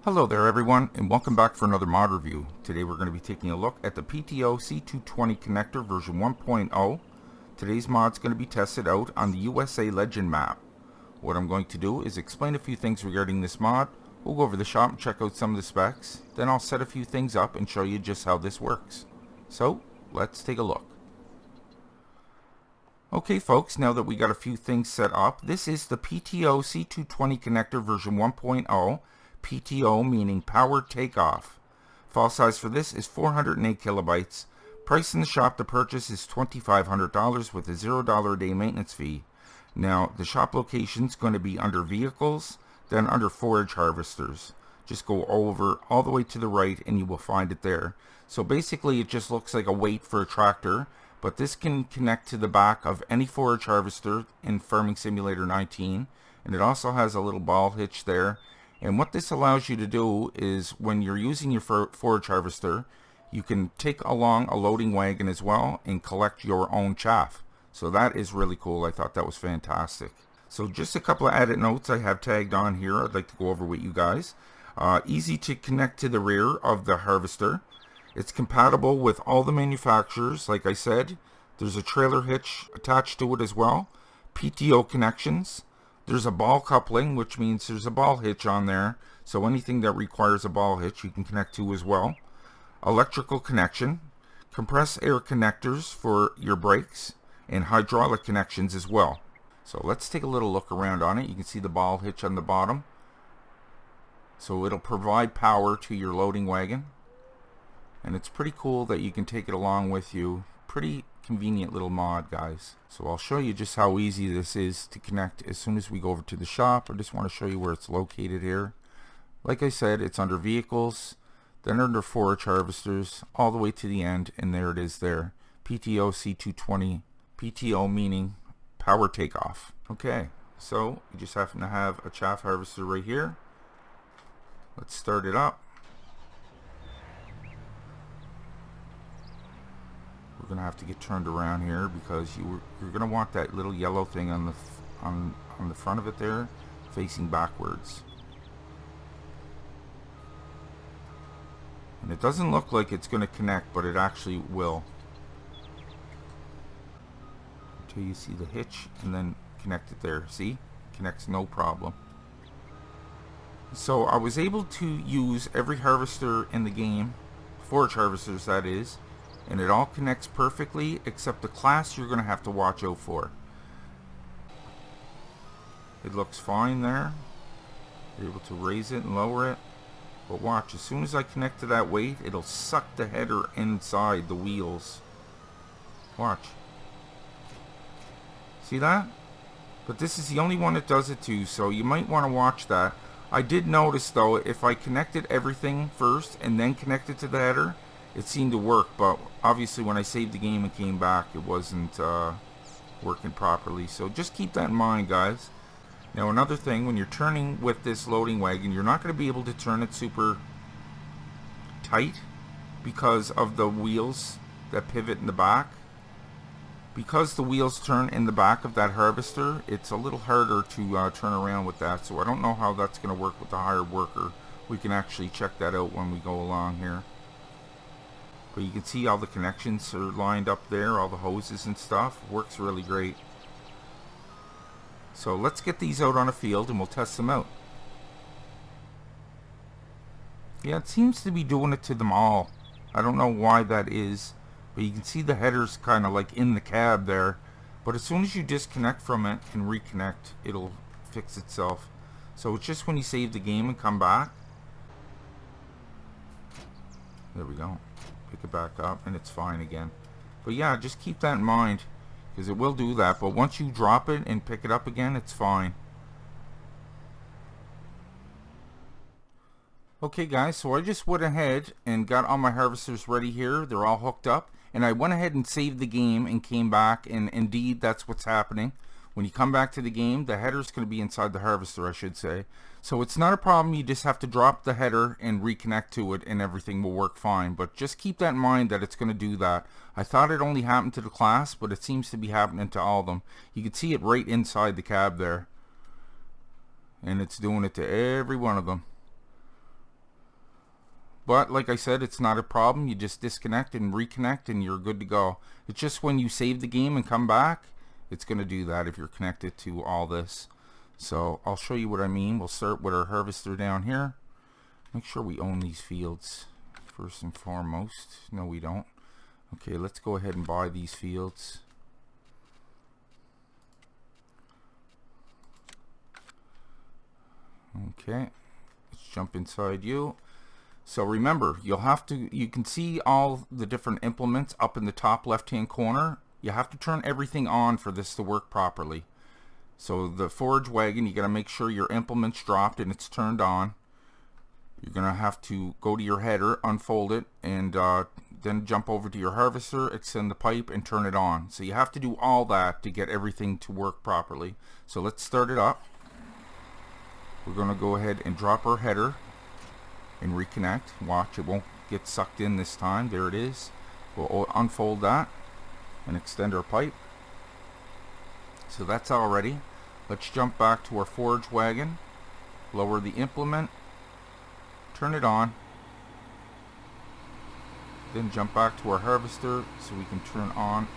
Hello there everyone, and welcome back for another mod review. Today we're going to be taking a look at the PTO C-220 connector version 1.0. Today's mod is going to be tested out on the USA Legend map. What I'm going to do is explain a few things regarding this mod. We'll go over the shop and check out some of the specs. Then I'll set a few things up and show you just how this works. So, let's take a look. Okay folks, now that we got a few things set up, this is the PTO C-220 connector version 1.0. PTO meaning powered takeoff. File size for this is 408 kilobytes. Price in the shop to purchase is $2,500 with a $0 a day maintenance fee. Now the shop location is going to be under vehicles, then under forage harvesters. Just go over all the way to the right and you will find it there. So basically it just looks like a weight for a tractor, but this can connect to the back of any forage harvester in Farming Simulator 19, and it also has a little ball hitch there. And what this allows you to do is when you're using your forage harvester, you can take along a loading wagon as well and collect your own chaff. So that is really cool. I thought that was fantastic. So just a couple of added notes I have tagged on here I'd like to go over with you guys. Easy to connect to the rear of the harvester. It's compatible with all the manufacturers. Like I said, there's a trailer hitch attached to it as well. PTO connections. There's a ball coupling, which means there's a ball hitch on there, so anything that requires a ball hitch you can connect to as well. Electrical connection, compressed air connectors for your brakes, and hydraulic connections as well. So let's take a little look around on it. You can see the ball hitch on the bottom. So it'll provide power to your loading wagon. And it's pretty cool that you can take it along with you. Pretty convenient little mod, guys. So I'll show you just how easy this is to connect as soon as we go over to the shop. I just want to show you where it's located here. Like I said, it's under vehicles, then under forage harvesters, all the way to the end, and there it is there. PTO C-220, PTO meaning power takeoff. Okay, so you just happen to have a chaff harvester right here. Let's start it up. We're gonna have to get turned around here because you're gonna want that little yellow thing on the front of it there facing backwards. And it doesn't look like it's gonna connect, but it actually will. Until you see the hitch and then connect it there. See? Connects no problem. So I was able to use every harvester in the game, forage harvesters that is, and it all connects perfectly except the class you're going to have to watch out for. It looks fine there. You're able to raise it and lower it. But watch, as soon as I connect to that weight, it'll suck the header inside the wheels. Watch. See that? But this is the only one that does it too, so you might want to watch that. I did notice though, if I connected everything first and then connected to the header, it seemed to work, but obviously when I saved the game and came back, it wasn't working properly. So just keep that in mind, guys. Now another thing, when you're turning with this loading wagon, you're not going to be able to turn it super tight because of the wheels that pivot in the back. Because the wheels turn in the back of that harvester, it's a little harder to turn around with that. So I don't know how that's going to work with the hired worker. We can actually check that out when we go along here. But you can see all the connections are lined up there, all the hoses and stuff. Works really great. So let's get these out on a field and we'll test them out. Yeah, it seems to be doing it to them all. I don't know why that is, but you can see the headers kind of like in the cab there. But as soon as you disconnect from it and reconnect, it'll fix itself. So it's just when you save the game and come back. There we go. Pick it back up and it's fine again. But yeah, just keep that in mind because it will do that, but once you drop it and pick it up again, it's fine. Okay guys, so I just went ahead and got all my harvesters ready here. They're all hooked up, and I went ahead and saved the game and came back, and indeed that's what's happening. When you come back to the game, the header's going to be inside the harvester, I should say. So it's not a problem. You just have to drop the header and reconnect to it and everything will work fine. But just keep that in mind that it's going to do that. I thought it only happened to the class, but it seems to be happening to all of them. You can see it right inside the cab there. And it's doing it to every one of them. But like I said, it's not a problem. You just disconnect and reconnect and you're good to go. It's just when you save the game and come back, it's going to do that if you're connected to all this. So I'll show you what I mean. We'll start with our harvester down here. Make sure we own these fields first and foremost. No, we don't. Okay, let's go ahead and buy these fields. Okay, let's jump inside you. So remember, you can see all the different implements up in the top left hand corner. You have to turn everything on for this to work properly. So the forage wagon, you got to make sure your implement's dropped and it's turned on. You're going to have to go to your header, unfold it, and then jump over to your harvester, extend the pipe, and turn it on. So you have to do all that to get everything to work properly. So let's start it up. We're going to go ahead and drop our header and reconnect. Watch, it won't get sucked in this time. There it is. We'll unfold that and extend our pipe. So that's all ready. Let's jump back to our forage wagon, lower the implement, turn it on, then jump back to our harvester so we can turn on,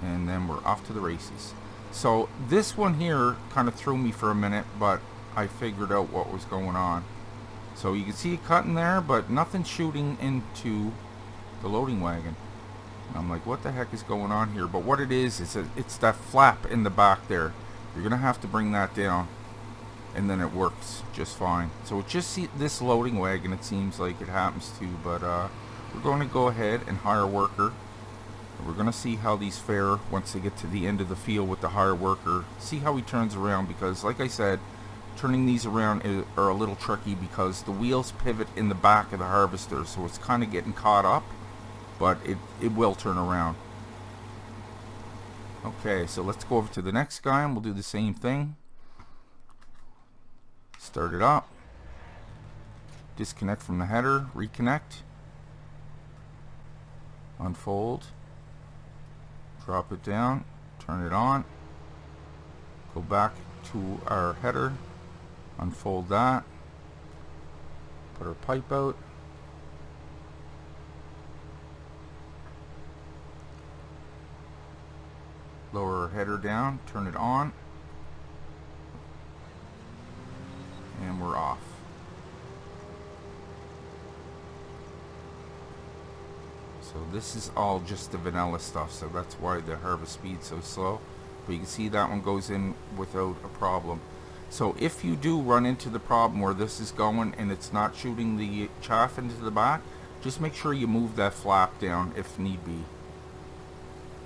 and then we're off to the races. So this one here kind of threw me for a minute, but I figured out what was going on. So you can see it cutting there, but nothing shooting into the loading wagon. And I'm like, what the heck is going on here? But what it is it's that flap in the back there. You're gonna have to bring that down, and then it works just fine. So it's just this loading wagon, it seems like it happens to, but we're going to go ahead and hire a worker. We're going to see how these fare once they get to the end of the field with the hire worker. See how he turns around, because like I said, turning these around are a little tricky because the wheels pivot in the back of the harvester, so it's kind of getting caught up, but it will turn around. Okay, so let's go over to the next guy and we'll do the same thing. Start it up, disconnect from the header, reconnect, unfold, drop it down, turn it on, go back to our header, unfold that, put our pipe out, lower our header down, turn it on, and we're off. So this is all just the vanilla stuff, so that's why the harvest speed's so slow. But you can see that one goes in without a problem. So if you do run into the problem where this is going and it's not shooting the chaff into the back, just make sure you move that flap down if need be.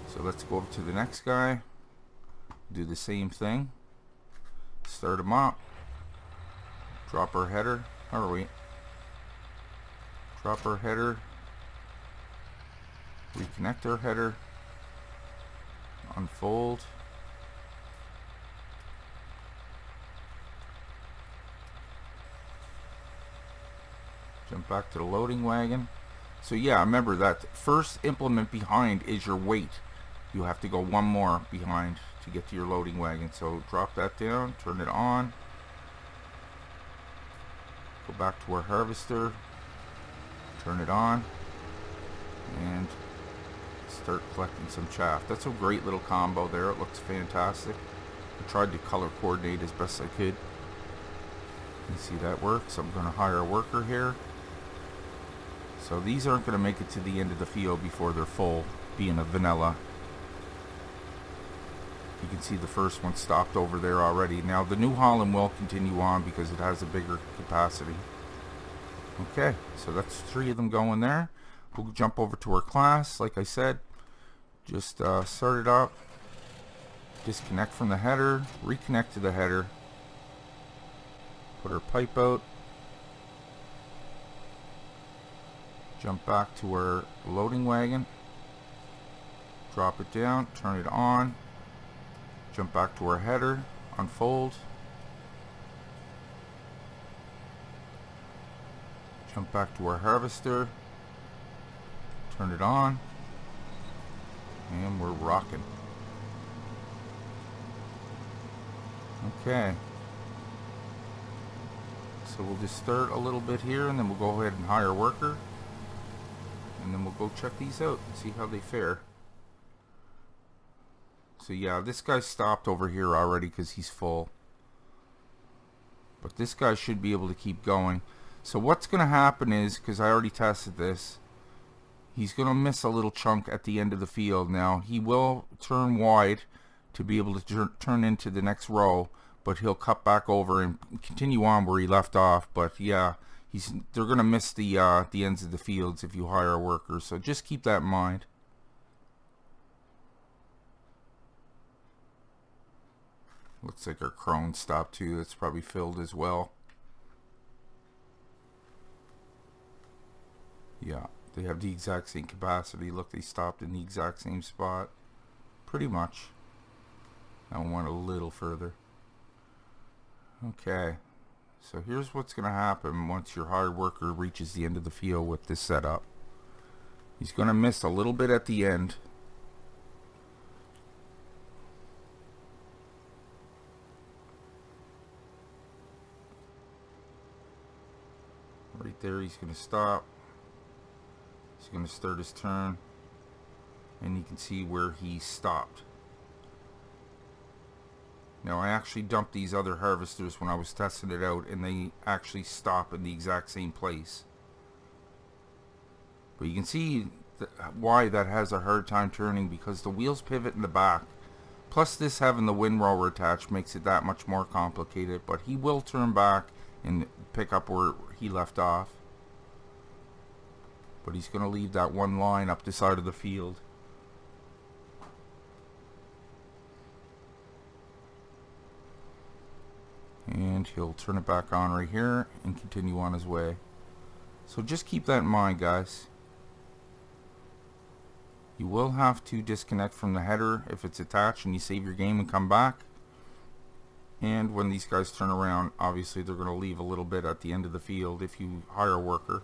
So let's go over to the next guy, do the same thing, start him up, drop our header, how are we? Drop our header, reconnect our header, unfold, jump back to the loading wagon. So yeah, remember that first implement behind is your weight. You have to go one more behind to get to your loading wagon. So drop that down, turn it on, go back to our harvester, turn it on, and start collecting some chaff. That's a great little combo there. It looks fantastic. I tried to color coordinate as best I could. You see that works. I'm going to hire a worker here. So these aren't going to make it to the end of the field before they're full, being a vanilla. You can see the first one stopped over there already. Now the New Holland will continue on because it has a bigger capacity. Okay, so that's 3 of them going there. We'll jump over to our class. Like I said, just start it up, disconnect from the header, reconnect to the header, put our pipe out, jump back to our loading wagon, drop it down, turn it on, jump back to our header, unfold, jump back to our harvester, turn it on, and we're rocking. So we'll just start a little bit here, and then we'll go ahead and hire a worker, and then we'll go check these out and see how they fare. So yeah, this guy stopped over here already because he's full, but this guy should be able to keep going. So what's going to happen is, because I already tested this, he's going to miss a little chunk at the end of the field. Now he will turn wide to be able to turn into the next row, but he'll cut back over and continue on where he left off. But yeah, they're going to miss the ends of the fields if you hire a worker, so just keep that in mind. Looks like our crone stopped too. That's probably filled as well. Yeah, they have the exact same capacity. Look, they stopped in the exact same spot. Pretty much. I went a little further. Okay, so here's what's going to happen once your hired worker reaches the end of the field with this setup. He's going to miss a little bit at the end. Right there, he's going to stop. He's going to start his turn, and you can see where he stopped. Now, I actually dumped these other harvesters when I was testing it out, and they actually stop in the exact same place. But you can see why that has a hard time turning, because the wheels pivot in the back. Plus this having the wind rower attached makes it that much more complicated, but he will turn back and pick up where he left off. But he's going to leave that one line up the side of the field. And he'll turn it back on right here and continue on his way. So just keep that in mind, guys. You will have to disconnect from the header if it's attached, and you save your game and come back. And when these guys turn around, obviously they're going to leave a little bit at the end of the field if you hire a worker.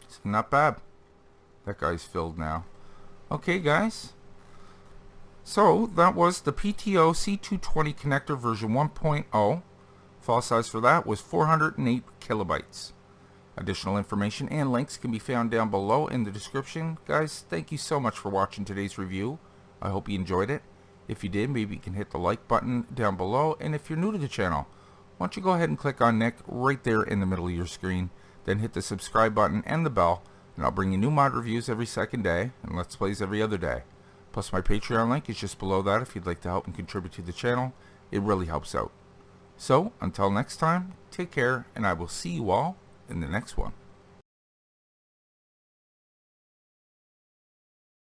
It's not bad. That guy's filled now. Okay, guys. So that was the PTO C-220 connector version 1.0. File size for that was 408 kilobytes. Additional information and links can be found down below in the description. Guys, thank you so much for watching today's review. I hope you enjoyed it. If you did, maybe you can hit the like button down below. And if you're new to the channel, why don't you go ahead and click on Nick right there in the middle of your screen. Then hit the subscribe button and the bell, and I'll bring you new mod reviews every second day and Let's Plays every other day. Plus my Patreon link is just below that if you'd like to help and contribute to the channel. It really helps out. So, until next time, take care, and I will see you all in the next one.